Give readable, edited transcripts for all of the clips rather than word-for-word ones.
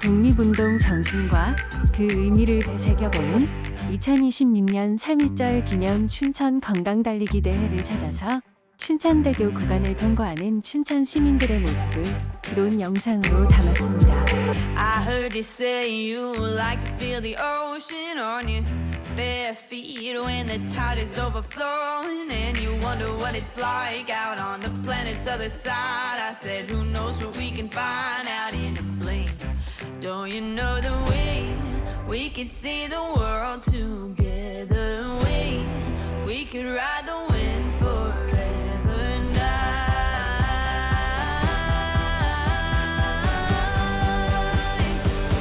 독립운동 정신과 그 의미를 되새겨보는 2026년 3.1절 기념 춘천 건강달리기 대회를 찾아서 춘천대교 구간을 통과하는 춘천 시민들의 모습을 드론 영상으로 담았습니다. I heard you say you like to feel the ocean on your bare feet when the tide is overflowing, and you wonder what it's like out on the planet's other side. I said, who knows what we can find out in a blink. Don't you know that we could see the world together? We could ride the wind forever now.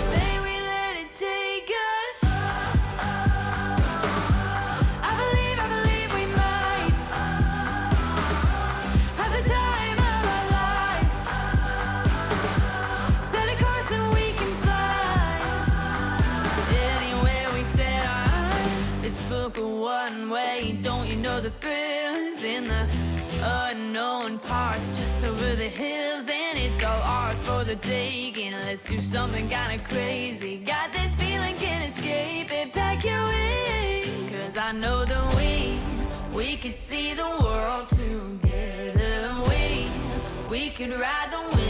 Say we let it take us. I believe we might have the time of our lives. Set a course and we can fly anywhere we set our eyes. It's book a one way. Don't you know the thrill is in the unknown parts just over the hills, and it's all ours for the taking. Let's do something kinda crazy. Got this feeling, can't escape it. Pack your wings, 'cause I know that we could see the world together. We could ride the wind